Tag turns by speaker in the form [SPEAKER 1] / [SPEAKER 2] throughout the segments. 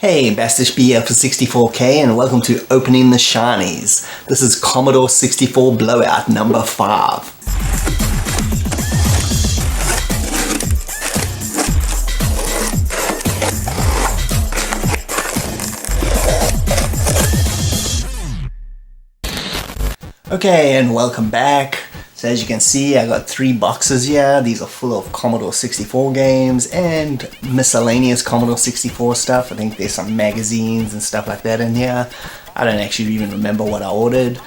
[SPEAKER 1] Hey, Bastish B here for 64K and welcome to Opening the Shinies. This is Commodore 64 Blowout number 5. Okay, and welcome back. So as you can see, I got 3 boxes here. These are full of Commodore 64 games and miscellaneous Commodore 64 stuff. I think there's some magazines and stuff like that in here. I don't actually even remember what I ordered.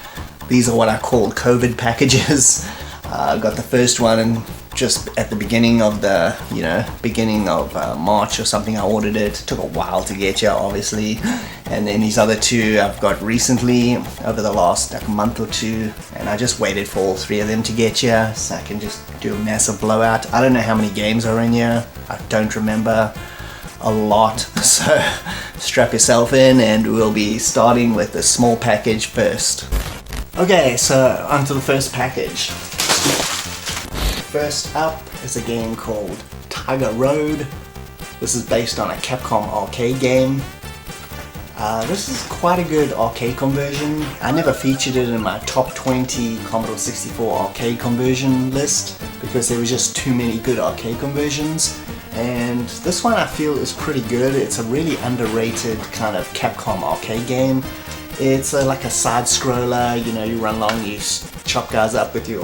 [SPEAKER 1] These are what I call COVID packages. I got the first one just at the beginning of March or something. I ordered it. It took a while to get here, obviously. And then these other 2 I've got recently over the last month or 2, and I just waited for all 3 of them to get here so I can just do a massive blowout. I don't know how many games are in here. I don't remember a lot, so strap yourself in and we'll be starting with the small package first. Okay, so onto the first package. First up is a game called Tiger Road. This is based on a Capcom arcade game. This is quite a good arcade conversion. I never featured it in my top 20 Commodore 64 arcade conversion list because there was just too many good arcade conversions. And this one I feel is pretty good. It's a really underrated kind of Capcom arcade game. It's like a side scroller, you run along, you chop guys up with your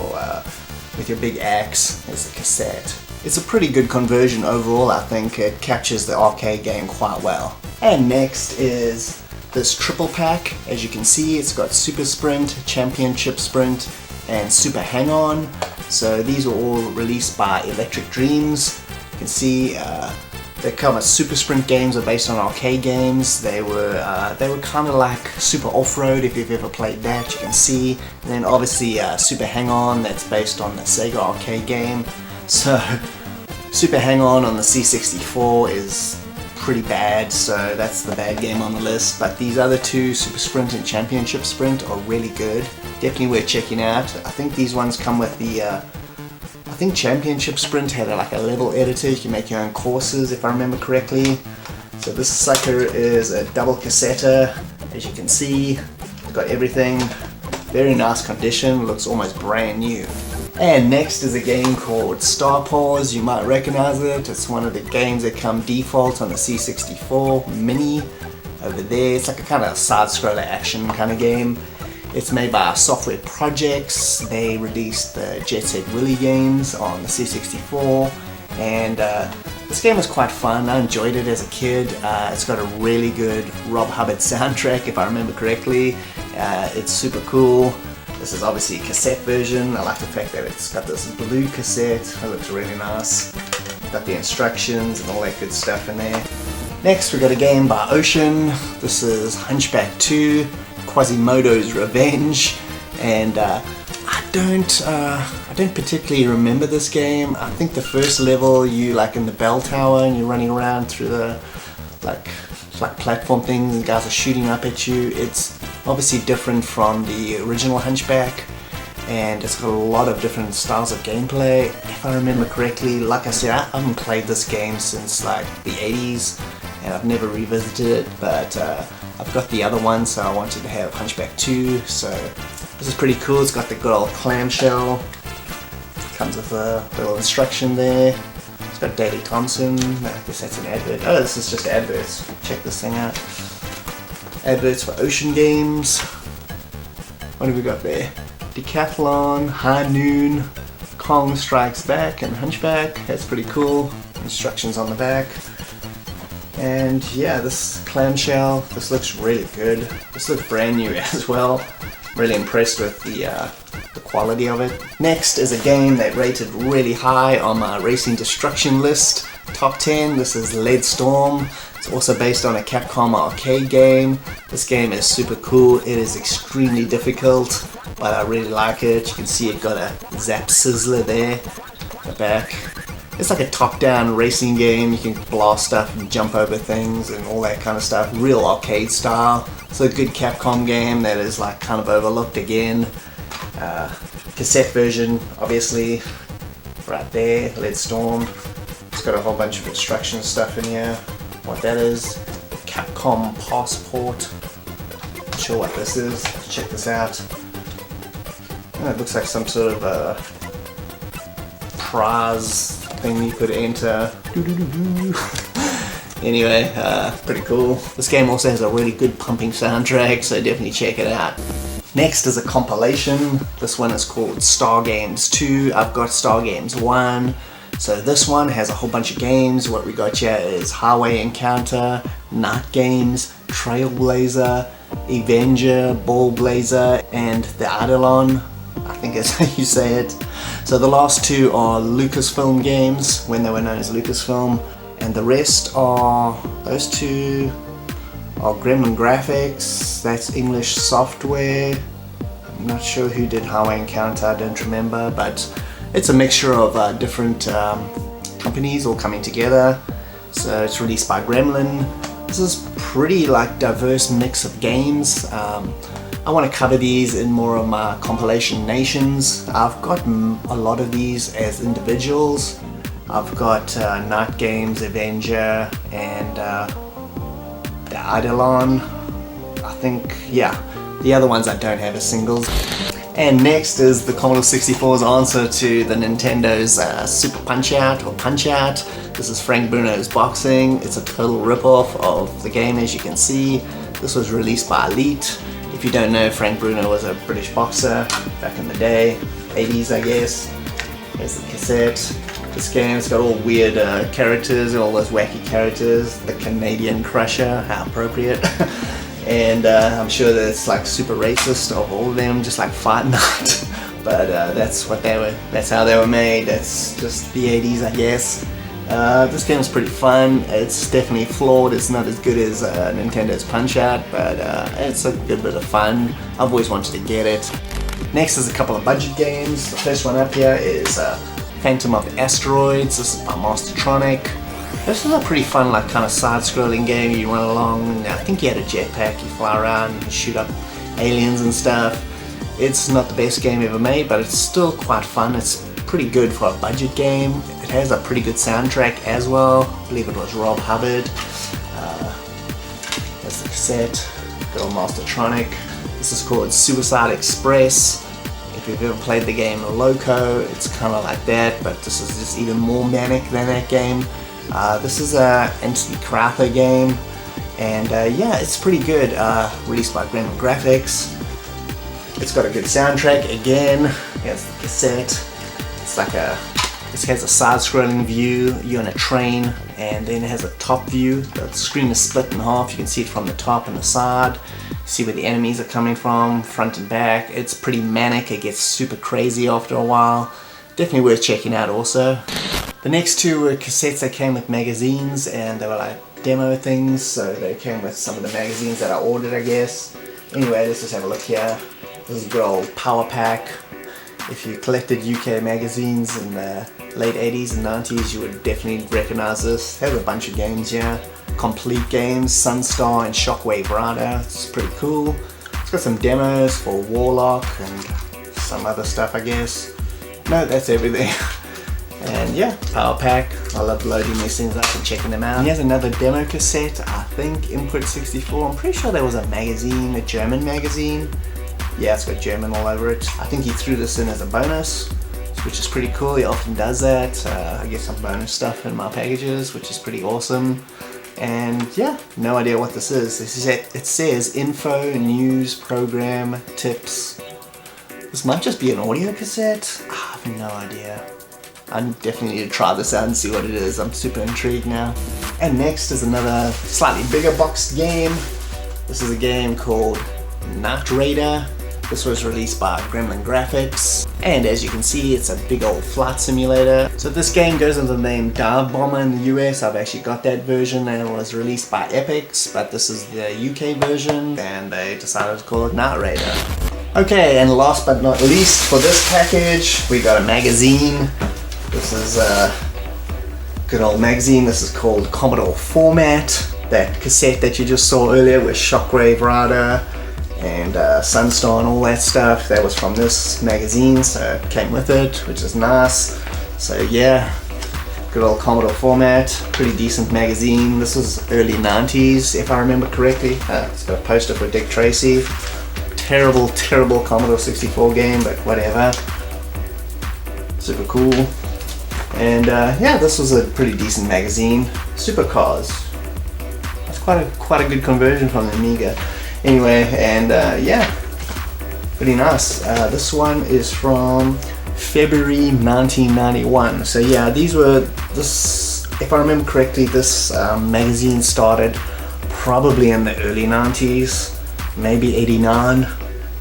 [SPEAKER 1] big axe as a cassette. It's a pretty good conversion overall. I think it captures the arcade game quite well. And next is this triple pack. As you can see, it's got Super Sprint, Championship Sprint, and Super Hang-On. So these were all released by Electric Dreams. You can see the kind of Super Sprint games are based on arcade games. They were kind of like Super Off-Road, if you've ever played that, you can see. And then obviously Super Hang-On, that's based on the Sega arcade game. So Super Hang-On on the C64 is pretty bad, so that's the bad game on the list. But these other 2, Super Sprint and Championship Sprint, are really good. Definitely worth checking out. I think these ones come with the I think Championship Sprint had like a level editor. You can make your own courses if I remember correctly. So this sucker is a double cassetter. As you can see, it's got everything. Very nice condition, looks almost brand new. And next is a game called Star Paws. You might recognize it. It's one of the games that come default on the C64 Mini over there. It's like a kind of side-scroller action kind of game. It's made by Software Projects. They released the Jet Set Willy games on the C64, and this game was quite fun. I enjoyed it as a kid. It's got a really good Rob Hubbard soundtrack, if I remember correctly. It's super cool. This is obviously a cassette version. I like the fact that it's got this blue cassette. It looks really nice. Got the instructions and all that good stuff in there. Next we got a game by Ocean. This is Hunchback 2. Quasimodo's Revenge, and I don't particularly remember this game. I think the first level you like in the bell tower and you're running around through the like platform things and guys are shooting up at you. It's obviously different from the original Hunchback, and it's got a lot of different styles of gameplay. If I remember correctly, like I said, I haven't played this game since like the 80s and I've never revisited it, but I've got the other one, so I wanted to have Hunchback 2, so this is pretty cool. It's got the good old clamshell, comes with a little instruction there. It's got Daley Thompson, I guess that's an advert. Oh, this is just adverts. Check this thing out. Adverts for Ocean games. What have we got there? Decathlon, High Noon, Kong Strikes Back, and Hunchback. That's pretty cool. Instructions on the back. And yeah, this clamshell, this looks really good. This looks brand new as well. Really impressed with the quality of it. Next is a game that rated really high on my Racing Destruction list, top 10. This is Lead Storm. It's also based on a Capcom arcade game. This game is super cool. It is extremely difficult, but I really like it. You can see it got a zap sizzler there at the back. It's like a top-down racing game. You can blast stuff and jump over things and all that kind of stuff. Real arcade style. It's a good Capcom game that is like kind of overlooked again. Cassette version, obviously, right there. Lead Storm. It's got a whole bunch of instruction stuff in here. What that is. Capcom Passport. Not sure what this is. Let's check this out. Oh, it looks like some sort of a prize thing you could enter. Anyway, pretty cool. This game also has a really good pumping soundtrack, so definitely check it out. Next is a compilation. This one is called Star Games 2. I've got Star Games 1. So this one has a whole bunch of games. What we got here is Highway Encounter, Night Games, Trailblazer, Avenger, Ballblazer, and the Eidolon. I think that's how you say it. So the last two are Lucasfilm games, when they were known as Lucasfilm. And the rest are, those two are Gremlin Graphics, that's English Software. I'm not sure who did Highway Encounter, I don't remember, but it's a mixture of different companies all coming together. So it's released by Gremlin. This is pretty like diverse mix of games. I want to cover these in more of my compilation nations. I've got a lot of these as individuals. I've got Night Games, Avenger, and the Eidolon. I think, yeah, the other ones I don't have as singles. And next is the Commodore 64's answer to the Nintendo's Super Punch-Out or Punch-Out. This is Frank Bruno's Boxing. It's a total rip-off of the game, as you can see. This was released by Elite. If you don't know, Frank Bruno was a British boxer back in the day, 80s I guess. Here's the cassette. This game's got all weird characters, all those wacky characters. The Canadian Crusher, how appropriate. And I'm sure that it's like super racist of all of them, just like Fight Night. But that's how they were made. That's just the 80s, I guess. This game's pretty fun. It's definitely flawed. It's not as good as Nintendo's Punch-Out, but it's a good bit of fun. I've always wanted to get it. Next is a couple of budget games. The first one up here is Phantom of Asteroids. This is by Mastertronic. This is a pretty fun, like, kind of side-scrolling game. You run along, and I think you had a jetpack, you fly around and shoot up aliens and stuff. It's not the best game ever made, but it's still quite fun. It's pretty good for a budget game. It has a pretty good soundtrack as well. I believe it was Rob Hubbard. That's the cassette. Good old Mastertronic. This is called Suicide Express. If you've ever played the game Loco, it's kind of like that, but this is just even more manic than that game. This is a Anthony Crowther game, and yeah, it's pretty good. Released by Gremlin Graphics. It's got a good soundtrack again. Here's the cassette. It's like it has a side-scrolling view. You're on a train, and then it has a top view. The screen is split in half. You can see it from the top and the side. See where the enemies are coming from, front and back. It's pretty manic. It gets super crazy after a while. Definitely worth checking out also. The next two were cassettes that came with magazines, and they were like demo things, so they came with some of the magazines that I ordered, I guess. Anyway, let's just have a look here. This is a good old power pack. If you collected UK magazines in the late 80s and 90s, you would definitely recognize this. It has a bunch of games here. Complete games, Sunstar and Shockwave Rider. It's pretty cool. It's got some demos for Warlock and some other stuff, I guess. No, that's everything. And yeah, power pack. I love loading these things up and checking them out. And here's another demo cassette, I think Input 64. I'm pretty sure there was a magazine, a German magazine. Yeah, it's got German all over it. I think he threw this in as a bonus, which is pretty cool. He often does that. I get some bonus stuff in my packages, which is pretty awesome. And yeah, no idea what this is. It says info, news, program, tips. This might just be an audio cassette. I have no idea. I definitely need to try this out and see what it is. I'm super intrigued now. And next is another slightly bigger boxed game. This is a game called Knight Raider. This was released by Gremlin Graphics, and as you can see, it's a big old flight simulator. So this game goes under the name Dive Bomber in the US. I've actually got that version, and it was released by Epix, but this is the UK version, and they decided to call it Knight Raider. Okay, and last but not least for this package, we got a magazine. This is a good old magazine. This is called Commodore Format. That cassette that you just saw earlier with Shockwave Rider and Sunstar and all that stuff, that was from this magazine, so it came with it, which is nice. So yeah, Good old Commodore format, pretty decent magazine. This was early 90s if I remember correctly. It's got a poster for Dick Tracy. Terrible Commodore 64 game, but whatever. Super cool. And yeah, this was a pretty decent magazine. Supercars. That's quite a good conversion from the Amiga. Anyway, and yeah, pretty nice. This one is from February 1991. So yeah, if I remember correctly, this magazine started probably in the early 90s, maybe 89.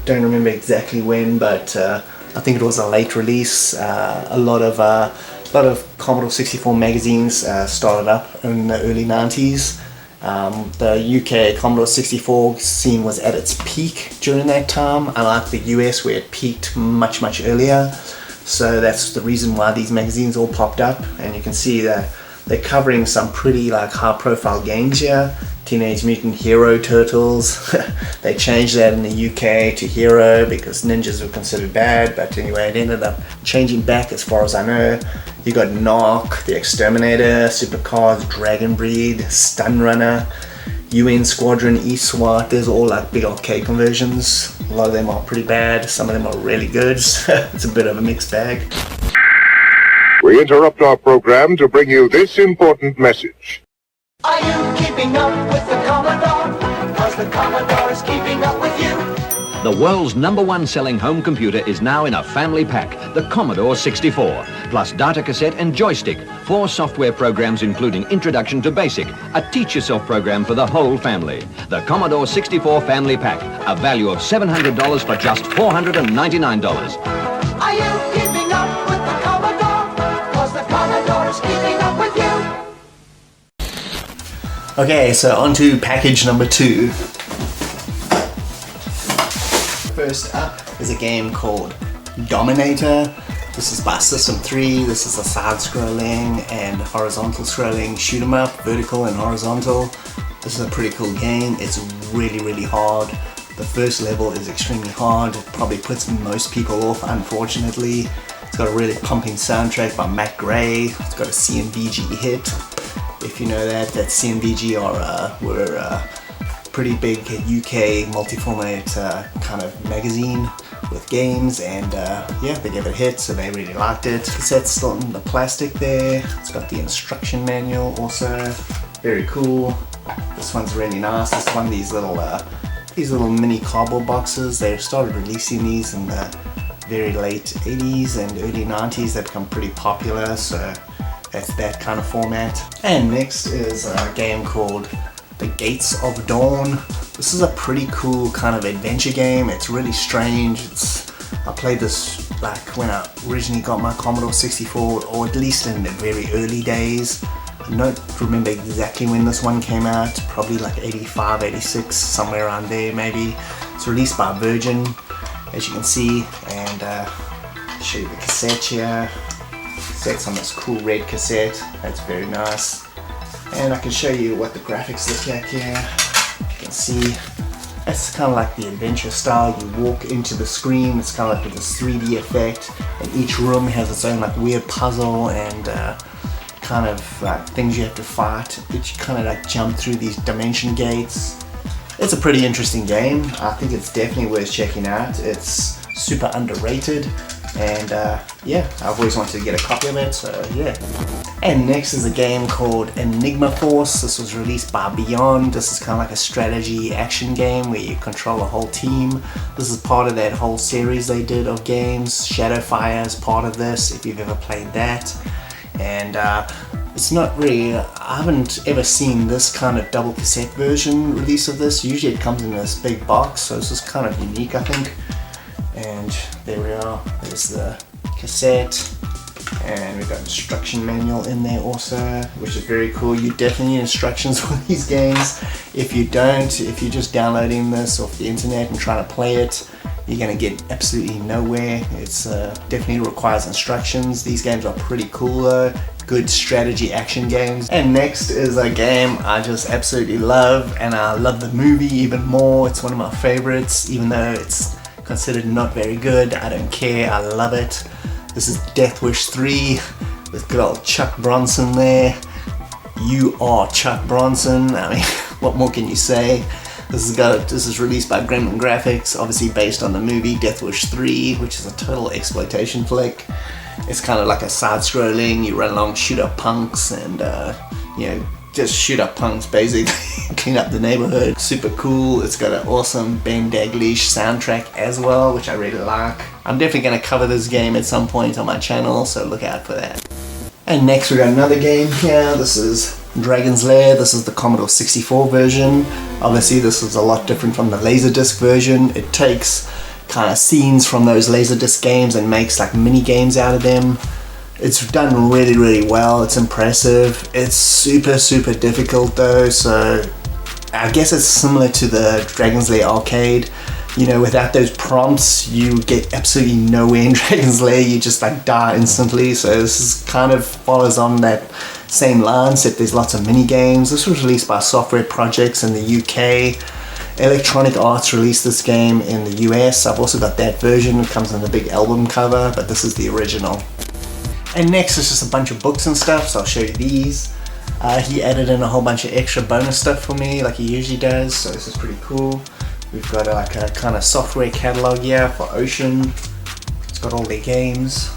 [SPEAKER 1] Don't remember exactly when, but I think it was a late release. A lot of Commodore 64 magazines started up in the early 90s. The UK Commodore 64 scene was at its peak during that time, unlike the US where it peaked much earlier. So that's the reason why these magazines all popped up, and you can see that they're covering some pretty high profile games here. Teenage Mutant Hero Turtles. They changed that in the UK to Hero because ninjas were considered bad, but anyway, it ended up changing back as far as I know. You got Narc, The Exterminator, Supercars, Dragon Breed, Stun Runner, UN Squadron, E-SWAT. There's all big arcade conversions. A lot of them are pretty bad, some of them are really good. It's a bit of a mixed bag.
[SPEAKER 2] We interrupt our program to bring you this important message.
[SPEAKER 3] Are you keeping up with the Commodore? Because the Commodore is keeping up with you.
[SPEAKER 4] The world's #1 selling home computer is now in a family pack, the Commodore 64, plus data cassette and joystick, 4 software programs including Introduction to Basic, a teach yourself program for the whole family. The Commodore 64 Family Pack, a value of $700 for just $499.
[SPEAKER 3] Are you keeping up with the Commodore? Because the Commodore is keeping up with you.
[SPEAKER 1] Okay, so on to package number 2. First up is a game called Dominator. This is by System 3. This is a side-scrolling and horizontal scrolling shoot 'em up, vertical and horizontal. This is a pretty cool game. It's really hard. The first level is extremely hard. It probably puts most people off, unfortunately. It's got a really pumping soundtrack by Matt Gray. It's got a CMVG hit. If you know that CMVG were a pretty big UK multi-format kind of magazine with games, and yeah, they gave it a hit, so they really liked it. Cassette's still in the plastic there. It's got the instruction manual also. Very cool. This one's really nice. It's one of these little mini cardboard boxes. They started releasing these in the very late 80s and early 90s. They've become pretty popular, so that's that kind of format. And next is a game called The Gates of Dawn. This is a pretty cool kind of adventure game. It's really strange. I played this when I originally got my Commodore 64, or at least in the very early days. I don't remember exactly when this one came out, probably 85, 86, somewhere around there maybe. It's released by Virgin, as you can see, and I'll show you the cassette here. Cassette's on this cool red cassette. That's very nice. And I can show you what the graphics look like here. You can see it's kind of like the adventure style. You walk into the screen, it's kind of like this 3D effect, and each room has its own weird puzzle and kind of things you have to fight. But you kind of jump through these dimension gates. It's a pretty interesting game. I think it's definitely worth checking out. It's super underrated, and yeah, I've always wanted to get a copy of it, so yeah. And next is a game called Enigma Force. This was released by Beyond. This is kind of like a strategy action game where you control a whole team. This is part of that whole series they did of games. Shadowfire is part of this, if you've ever played that. And it's not really, I haven't ever seen this kind of double cassette version release of this. Usually it comes in this big box, so this is kind of unique, I think. And there we are, there's the cassette, and we've got instruction manual in there also, which is very cool. You definitely need instructions for these games. If you don't, if you're just downloading this off the internet and trying to play it, you're gonna get absolutely nowhere. It's definitely requires instructions. These games are pretty cool though. Good strategy action games. And next is a game I just absolutely love, and I love the movie even more. It's one of my favorites, even though it's considered not very good. I don't care, I love it. This is Death Wish 3. with good old Chuck Bronson there. You are Chuck Bronson. I mean, what more can you say? This is released by Gremlin Graphics, obviously based on the movie Death Wish 3, which is a total exploitation flick. It's kind of like a side-scrolling, you run along, shoot up punks, and you know, just shoot up punks basically, clean up the neighborhood. Super cool. It's got an awesome Ben Daglish soundtrack as well, which I really like. I'm definitely going to cover this game at some point on my channel, so look out for that. And next we got another game here. This is Dragon's Lair. This is the Commodore 64 version. Obviously this is a lot different from the Laserdisc version. It takes kind of scenes from those Laserdisc games and makes like mini games out of them. It's done really, really well. It's impressive. It's super difficult though, so I guess it's similar to the Dragon's Lair arcade. You know, without those prompts, you get absolutely nowhere in Dragon's Lair. You just like die instantly. So this is kind of follows on that same line, except there's lots of mini games. This was released by Software Projects in the UK. Electronic Arts released this game in the US. I've also got that version. It comes in the big album cover, but this is the original. And next is just a bunch of books and stuff, so I'll show you these. He added in a whole bunch of extra bonus stuff for me, like he usually does, so this is pretty cool. We've got like a kind of software catalog here for Ocean. It's got all their games.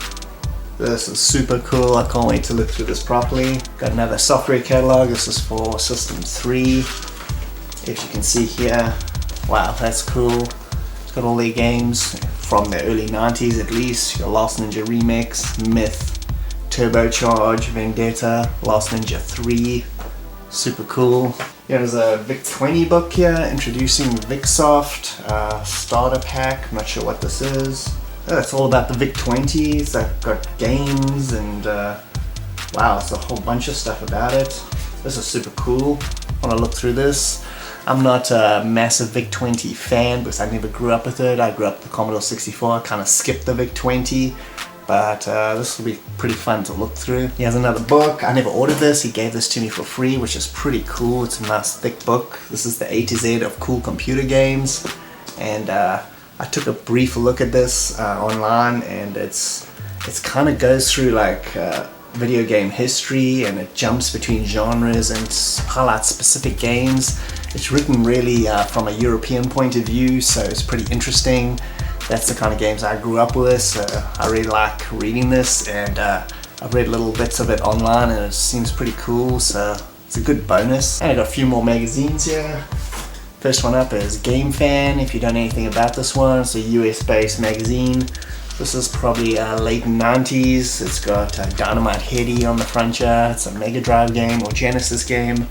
[SPEAKER 1] This is super cool. I can't wait to look through this properly. Got another software catalog. This is for System 3. If you can see here, wow, that's cool. It's got all their games from the early 90s at least. Your Last Ninja Remix, Myth, Turbocharge, Vendetta, Last Ninja 3. Super cool. Here's a VIC-20 book here, introducing VicSoft, starter pack. I'm not sure what this is. It's all about the VIC-20. It's got games and wow, it's a whole bunch of stuff about it. This is super cool. I want to look through this. I'm not a massive VIC-20 fan because I never grew up with it. I grew up with the Commodore 64. I kind of skipped the VIC-20. But this will be pretty fun to look through. He has another book. I never ordered this. He gave this to me for free, which is pretty cool. It's a nice thick book. This is the A to Z of cool computer games. And I took a brief look at this online, and it's kind of goes through like video game history, and it jumps between genres and highlights specific games. It's written really from a European point of view, so it's pretty interesting. That's the kind of games I grew up with, so I really like reading this, and I've read little bits of it online and it seems pretty cool, so it's a good bonus. And I got a few more magazines here. First one up is Game Fan. If you don't know anything about this one, it's a US based magazine. This is probably late 90s. It's got Dynamite Headdy on the front here. It's a Mega Drive game or Genesis game.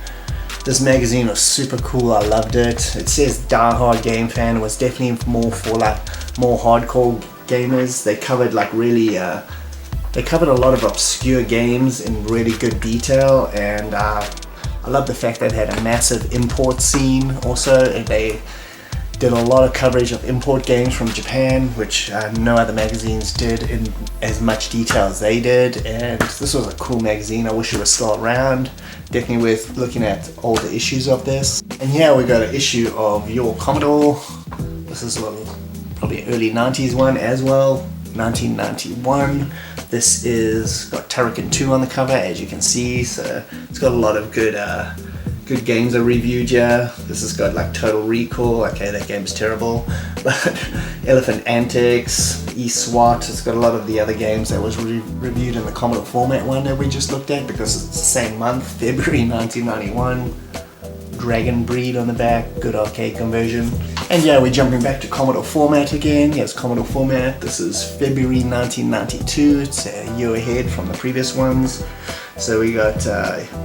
[SPEAKER 1] This magazine was super cool. I loved it. It says Die Hard Game Fan. It was definitely more for like more hardcore gamers. They covered like really they covered a lot of obscure games in really good detail, and I love the fact that it had a massive import scene also, and they did a lot of coverage of import games from Japan, which no other magazines did in as much detail as they did. And this was a cool magazine. I wish it was still around. Definitely worth looking at all the issues of this. And here we got an issue of Your Commodore. This is probably early 90s one as well, 1991. This is got Turrican 2 on the cover, as you can see, so it's got a lot of good games I reviewed here. This has got like Total Recall, okay, that game is terrible, but Elephant Antics, eSWAT, it's got a lot of the other games that was reviewed in the Commodore format one that we just looked at, because it's the same month, February 1991. Dragon Breed on the back, good arcade conversion. And yeah, we're jumping back to Commodore format again. Yes, Commodore format. This is February 1992. It's a year ahead from the previous ones. So we got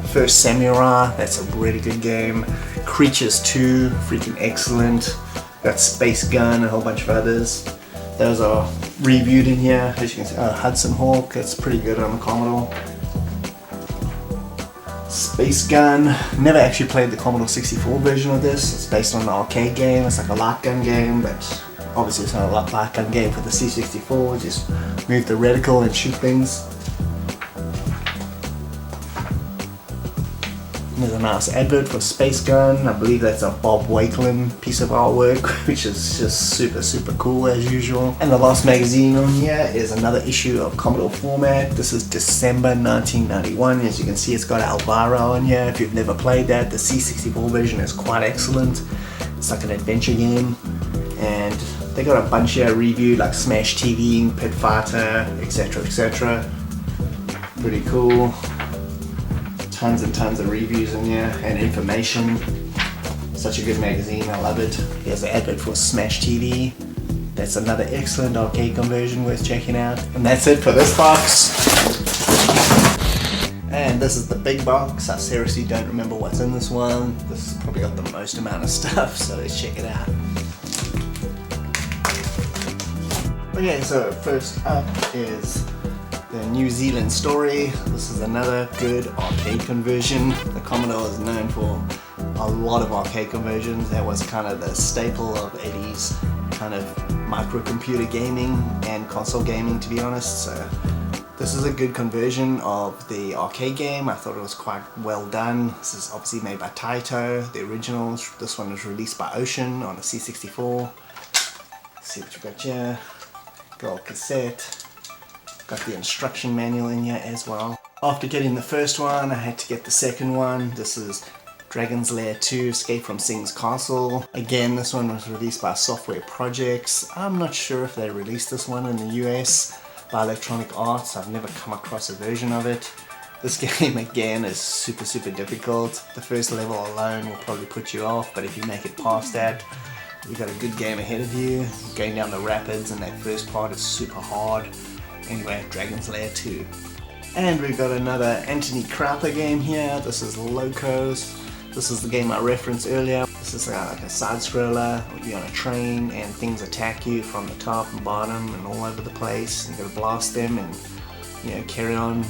[SPEAKER 1] First Samurai, that's a really good game. Creatures 2, freaking excellent. Got Space Gun, a whole bunch of others. Those are reviewed in here. As you can see, Hudson Hawk, that's pretty good on the Commodore. Space Gun, never actually played the Commodore 64 version of this. It's based on an arcade game. It's like a light gun game, but obviously it's not a light gun game for the C64. Just move the reticle and shoot things. There's a nice advert for Space Gun. I believe that's a Bob Wakelin piece of artwork, which is just super cool as usual. And the last magazine on here is another issue of Commodore format. This is December 1991. As you can see, it's got Elvira on here. If you've never played that, the C64 version is quite excellent. It's like an adventure game. And they got a bunch here reviewed, like Smash TV, Pit Fighter, etc. Pretty cool. Tons and tons of reviews in here and information. Such a good magazine, I love it. Here's an advert for Smash TV. That's another excellent arcade conversion worth checking out. And that's it for this box. And this is the big box. I seriously don't remember what's in this one. This has probably got the most amount of stuff, so let's check it out. Okay, so first up is the New Zealand Story. This is another good arcade conversion. The Commodore is known for a lot of arcade conversions. That was kind of the staple of 80s kind of microcomputer gaming and console gaming, to be honest. So this is a good conversion of the arcade game. I thought it was quite well done. This is obviously made by Taito, the originals. This one was released by Ocean on the C64. Let's see what we got here. Gold cassette. Got the instruction manual in here as well. After getting the first one, I had to get the second one. This is Dragon's Lair 2, Escape from Sing's Castle. Again, this one was released by Software Projects. I'm not sure if they released this one in the US by Electronic Arts. I've never come across a version of it. This game again is super difficult. The first level alone will probably put you off, but if you make it past that, you've got a good game ahead of you. Going down the rapids, and that first part is super hard. Anyway, Dragon's Lair 2. And we've got another Anthony Crowther game here. This is Locos. This is the game I referenced earlier. This is like a side-scroller. You're on a train and things attack you from the top and bottom and all over the place. You gotta blast them and, you know, carry on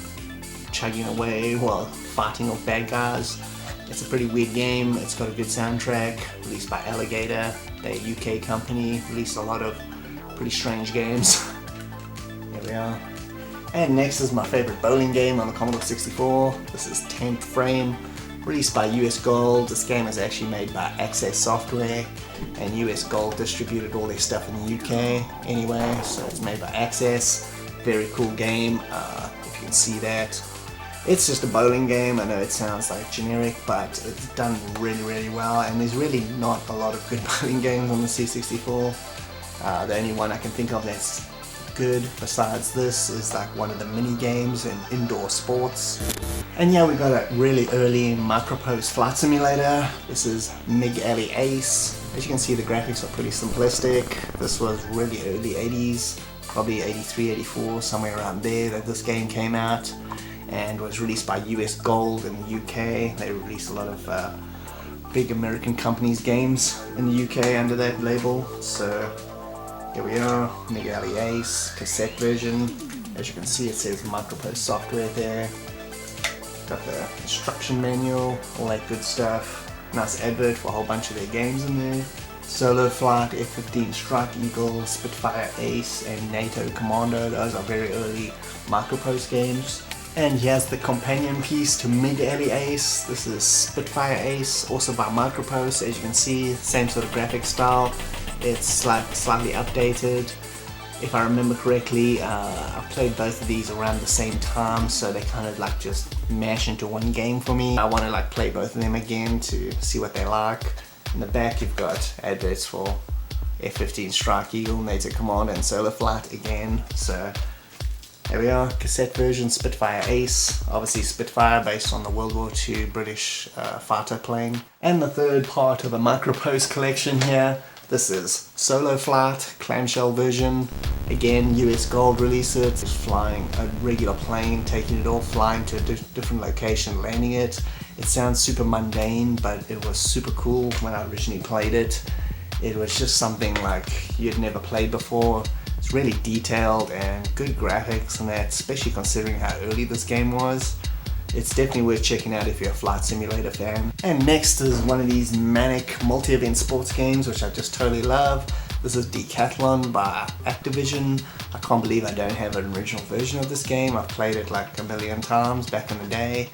[SPEAKER 1] chugging away while fighting off bad guys. It's a pretty weird game. It's got a good soundtrack. Released by Alligator. They're a UK company. Released a lot of pretty strange games. There we are. And next is my favorite bowling game on the Commodore 64. This is 10th Frame, released by US Gold. This game is actually made by Access Software, and US Gold distributed all their stuff in the UK anyway, so it's made by Access. Very cool game, if you can see that. It's just a bowling game. I know it sounds like generic, but it's done really well, and there's really not a lot of good bowling games on the C64. The only one I can think of that's good besides this is like one of the mini games in indoor sports. And yeah, we got a really early microprose flight simulator. This is MiG Alley Ace. As you can see, the graphics are pretty simplistic. This was really early 80s, probably 83, 84, somewhere around there that this game came out, and was released by US Gold in the UK. They released a lot of big American companies' games in the UK under that label. So here we are, MiG Alley Ace, cassette version. As you can see, it says Microprose Software there. Got the instruction manual, all that good stuff. Nice advert for a whole bunch of their games in there. Solo Flight, F-15 Strike Eagle, Spitfire Ace, and NATO Commando. Those are very early Microprose games. And here's the companion piece to MiG Alley Ace. This is Spitfire Ace, also by Microprose. As you can see, same sort of graphic style. It's like slightly updated. If I remember correctly, I played both of these around the same time, so they kind of like just mash into one game for me. I want to like play both of them again to see what they're like. In the back you've got adverts for F-15 Strike Eagle, NATO Commando, and Solar Flight again. So there we are, cassette version, Spitfire Ace. Obviously Spitfire based on the World War II British fighter plane. And the third part of the Microprose collection here. This is Solo Flight, clamshell version. Again, US Gold released it. It's flying a regular plane, taking it off, flying to a different location, landing it. It sounds super mundane, but it was super cool when I originally played it. It was just something like you'd never played before. It's really detailed and good graphics and that, especially considering how early this game was. It's definitely worth checking out if you're a flight simulator fan. And next is one of these manic multi-event sports games, which I just totally love. This is Decathlon by Activision. I can't believe I don't have an original version of this game. I've played it like a million times back in the day.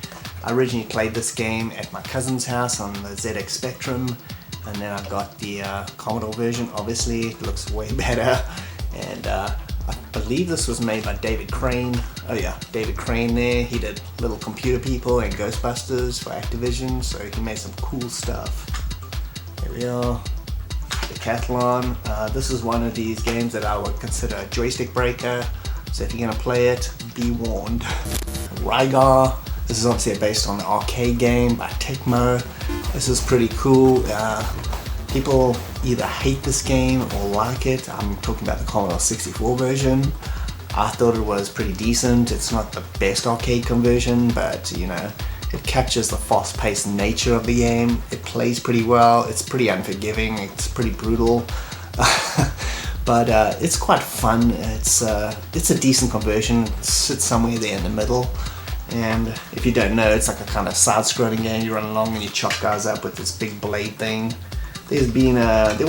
[SPEAKER 1] I originally played this game at my cousin's house on the ZX Spectrum, and then I got the Commodore version. Obviously it looks way better, and I believe this was made by David Crane. Oh yeah, David Crane there. He did Little Computer People and Ghostbusters for Activision, so he made some cool stuff. Here we are. Decathlon. This is one of these games that I would consider a joystick breaker, so if you're going to play it, be warned. Rygar. This is obviously based on the arcade game by Tecmo. This is pretty cool. People either hate this game or like it. I'm talking about the Commodore 64 version. I thought it was pretty decent. It's not the best arcade conversion, but you know, it captures the fast-paced nature of the game. It plays pretty well. It's pretty unforgiving. It's pretty brutal. But it's quite fun. It's a decent conversion. It sits somewhere there in the middle. And if you don't know, it's like a kind of side-scrolling game. You run along and you chop guys up with this big blade thing. There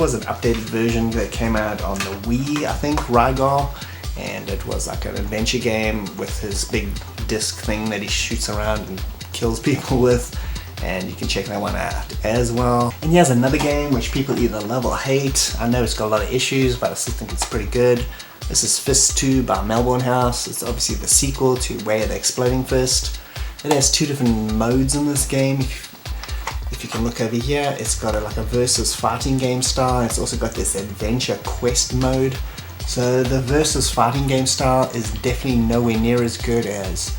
[SPEAKER 1] was an updated version that came out on the Wii, I think, Rygar, and it was like an adventure game with his big disc thing that he shoots around and kills people with, and you can check that one out as well. And he has another game which people either love or hate. I know it's got a lot of issues, but I still think it's pretty good. This is Fist 2 by Melbourne House. It's obviously the sequel to Way of the Exploding Fist. It has two different modes in this game. If you can look over here, it's got like a versus fighting game style. It's also got this adventure quest mode. So the versus fighting game style is definitely nowhere near as good as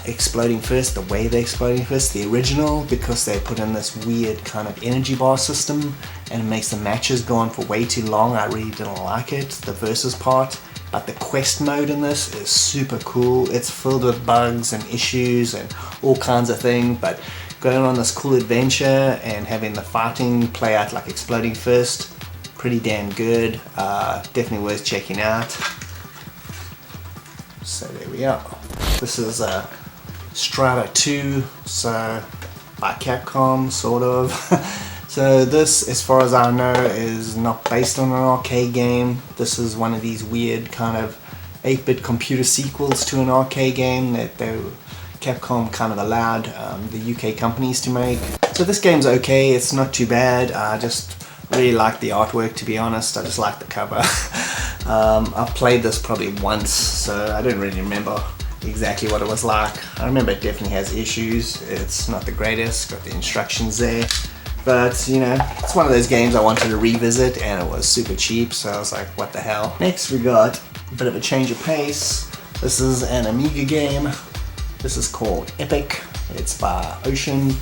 [SPEAKER 1] Exploding Fist, the Way of the Exploding Fist, the original, because they put in this weird kind of energy bar system and it makes the matches go on for way too long. I really didn't like it, the versus part. But the quest mode in this is super cool. It's filled with bugs and issues and all kinds of things, but going on this cool adventure and having the fighting play out like Exploding Fist, pretty damn good. Definitely worth checking out. So there we are. This is Strata 2, so by Capcom, sort of. So this, as far as I know, is not based on an arcade game. This is one of these weird kind of 8-bit computer sequels to an arcade game that Capcom kind of allowed the UK companies to make. So this game's okay, it's not too bad. I just really like the artwork, to be honest. I just like the cover. I've played this probably once, so I don't really remember exactly what it was like. I remember it definitely has issues. It's not the greatest, got the instructions there. But, you know, it's one of those games I wanted to revisit, and it was super cheap, so I was like, what the hell. Next we got a bit of a change of pace. This is an Amiga game. This is called Epic. It's by Ocean.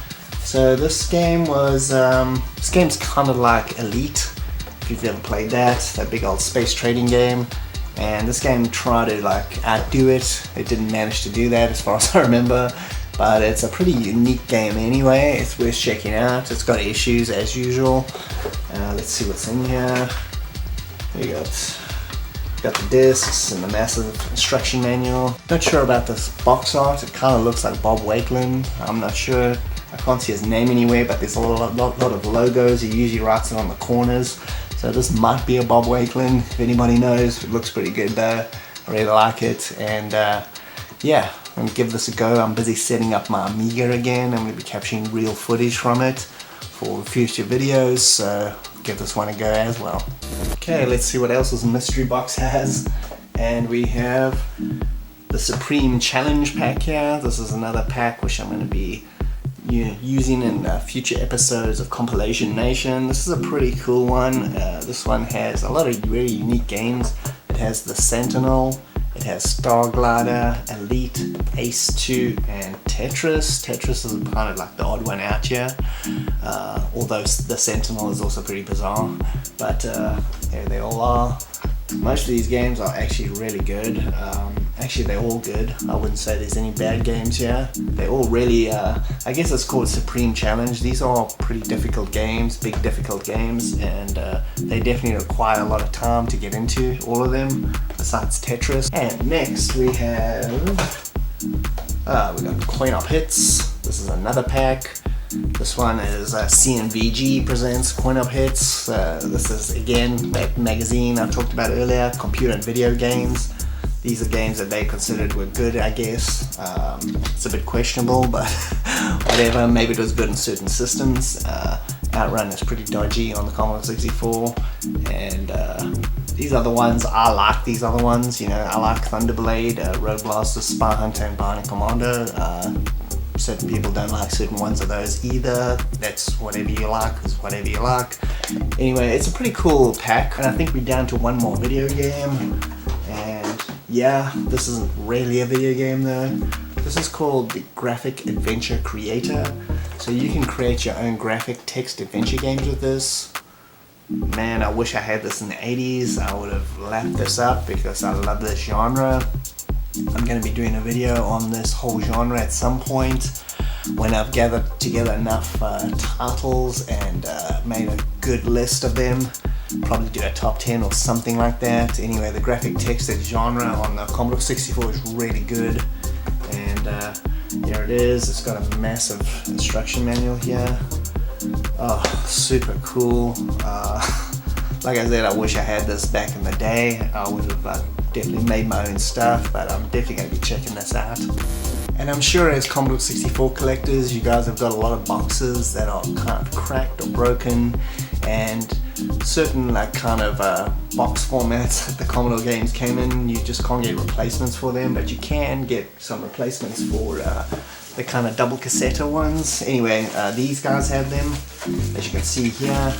[SPEAKER 1] So this game was, this game's kind of like Elite, if you've ever played that big old space trading game. And this game tried to like outdo it. It didn't manage to do that as far as I remember. But it's a pretty unique game anyway. It's worth checking out. It's got issues as usual. Let's see what's in here. We got the discs and the massive instruction manual. Not sure about this box art. It kind of looks like Bob Wakelin. I'm not sure. I can't see his name anywhere, but there's a lot of logos. He usually writes it on the corners. So this might be a Bob Wakelin, if anybody knows. It looks pretty good though. I really like it. And yeah, I'm gonna give this a go. I'm busy setting up my Amiga again. I'm gonna be capturing real footage from it for future videos, so give this one a go as well. Okay, let's see what else this mystery box has. And we have the Supreme Challenge pack here. This is another pack which I'm gonna be using in future episodes of Compilation Nation. This is a pretty cool one. This one has a lot of very unique games. It has the Sentinel, it has Star Glider, Elite, Ace 2, and Tetris. Tetris is kind of like the odd one out here, although the Sentinel is also pretty bizarre. But there they all are. Most of these games are actually really good. Actually, they're all good. I wouldn't say there's any bad games here. They're all really, I guess it's called Supreme Challenge. These are pretty difficult games, big difficult games, and they definitely require a lot of time to get into, all of them, besides Tetris. And next we have, we got Coin Op Hits. This is another pack. This one is CNVG presents Coin Op Hits. This is again that magazine I talked about earlier, computer and video games. These are games that they considered were good, I guess. It's a bit questionable, but whatever. Maybe it was good in certain systems. Outrun is pretty dodgy on the Commodore 64, and these other ones, I like these other ones. You know, I like Thunderblade, Road Blaster, Spy Hunter, and Bionic Commando. Certain people don't like certain ones of those either. That's whatever you like, is whatever you like. Anyway, it's a pretty cool pack, and I think we're down to one more video game. And yeah, this isn't really a video game though. This is called the Graphic Adventure Creator. So you can create your own graphic text adventure games with this. Man, I wish I had this in the 80s. I would have lapped this up because I love this genre. I'm going to be doing a video on this whole genre at some point when I've gathered together enough titles and made a good list of them. Probably do a top 10 or something like that. Anyway, the graphic texted genre on the Commodore 64 is really good. And here it is. It's got a massive instruction manual here. Oh, super cool. Like I said, I wish I had this back in the day. I would have definitely made my own stuff, but I'm definitely going to be checking this out. And I'm sure as Commodore 64 collectors, you guys have got a lot of boxes that are kind of cracked or broken, and certain like kind of box formats that the Commodore games came in, you just can't get replacements for them, but you can get some replacements for the kind of double cassette ones. Anyway, these guys have them, as you can see here.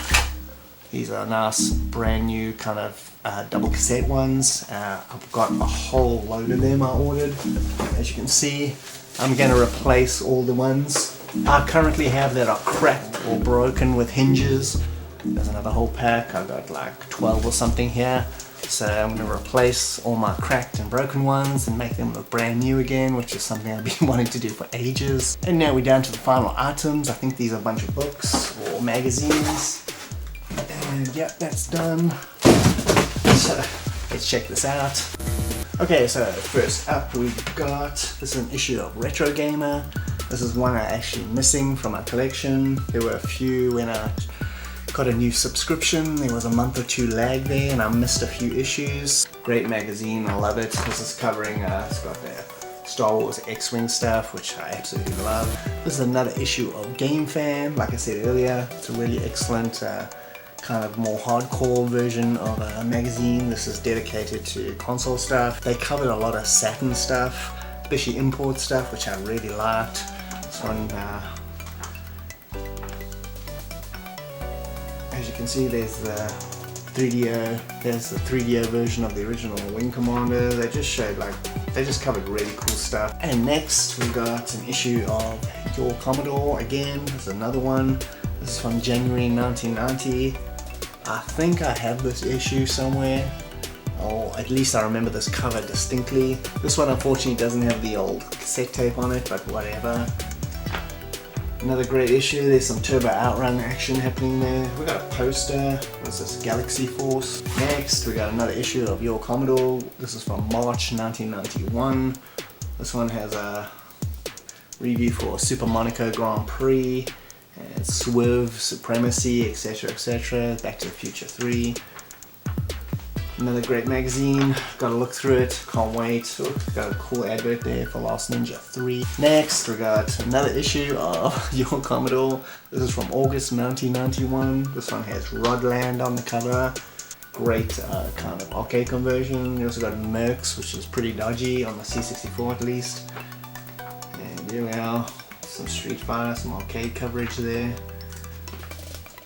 [SPEAKER 1] These are nice brand new kind of double cassette ones. I've got a whole load of them I ordered. As you can see, I'm going to replace all the ones I currently have that are cracked or broken with hinges. There's another whole pack. I've got like 12 or something here. So I'm going to replace all my cracked and broken ones and make them look brand new again, which is something I've been wanting to do for ages. And now we're down to the final items. I think these are a bunch of books or magazines. And yeah, that's done. So let's check this out. Okay, so first up we've got, this is an issue of Retro Gamer. This is one I'm actually missing from my collection. There were a few when I got a new subscription. There was a month or two lag there and I missed a few issues. Great magazine, I love it. This is covering, it's got the Star Wars X-Wing stuff, which I absolutely love. This is another issue of Game Fan. Like I said earlier, it's a really excellent kind of more hardcore version of a magazine. This is dedicated to console stuff. They covered a lot of Saturn stuff, especially import stuff, which I really liked. This one, as you can see, there's the 3DO version of the original Wing Commander. They just showed they just covered really cool stuff. And next we got an issue of Your Commodore again. There's another one. This is from January 1990. I think I have this issue somewhere, or at least I remember this cover distinctly. This one unfortunately doesn't have the old cassette tape on it, but whatever. Another great issue. There's some Turbo Outrun action happening there. We got a poster. What's this? Galaxy Force. Next, we got another issue of Your Commodore. This is from March 1991. This one has a review for Super Monaco Grand Prix, and Swerve, Supremacy, etc, etc. Back to the Future 3. Another great magazine. Gotta look through it. Can't wait. Ooh, got a cool advert there for Last Ninja 3. Next, we got another issue of Your Commodore. This is from August 1991. This one has Rodland on the cover. Great kind of arcade conversion. You also got Mercs, which is pretty dodgy on the C64 at least. And here we are. Some Street Fighter, some arcade coverage there.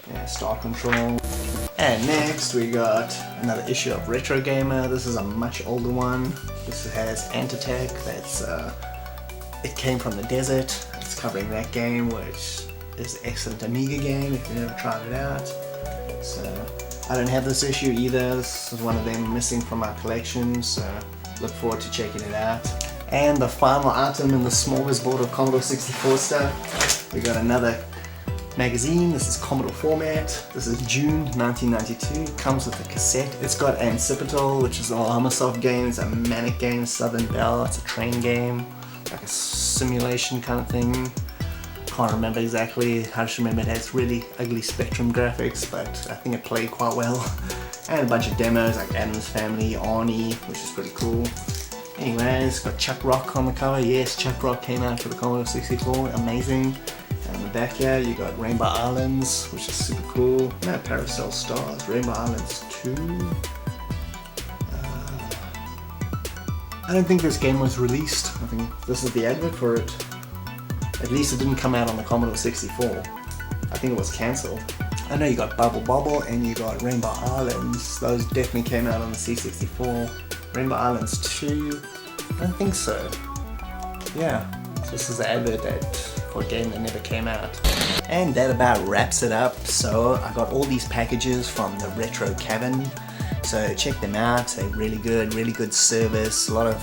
[SPEAKER 1] Yeah, Star Control. And next we got another issue of Retro Gamer. This is a much older one. This has Ant Attack. That's it came from the desert. It's covering that game, which is an excellent Amiga game if you've never tried it out. So I don't have this issue either. This is one of them missing from my collection, so look forward to checking it out. And the final item in the smorgasbord of Commodore 64 stuff, we got another magazine. This is Commodore format. This is June 1992. Comes with a cassette. It's got Ancipitol, which is an Armasoft game. It's a Manic game, Southern Belle. It's a train game, like a simulation kind of thing. Can't remember exactly. I just remember it has really ugly Spectrum graphics, but I think it played quite well. And a bunch of demos like Addams Family, Arnie, which is pretty cool. Anyways, got Chuck Rock on the cover. Yes, Chuck Rock came out for the Commodore 64. Amazing. And in the back here, you got Rainbow Islands, which is super cool. No, Paracel Stars. Rainbow Islands 2. I don't think this game was released. I think this is the advert for it. At least it didn't come out on the Commodore 64. I think it was cancelled. I know you got Bubble Bobble and you got Rainbow Islands. Those definitely came out on the C64. Rainbow Islands 2, I don't think so. Yeah, so this is the advert for a game that never came out. And that about wraps it up. So I got all these packages from the Retro Cavern. So check them out, they're really good service, a lot of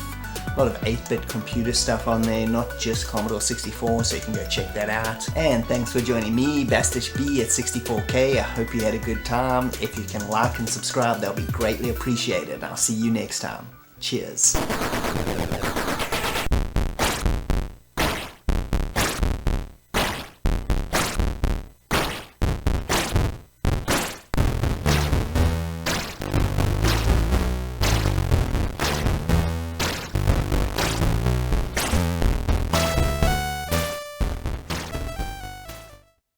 [SPEAKER 1] 8-bit computer stuff on there, not just Commodore 64, so you can go check that out. And thanks for joining me, Bastish B at 64K. I hope you had a good time. If you can like and subscribe, that'll be greatly appreciated. I'll see you next time. Cheers.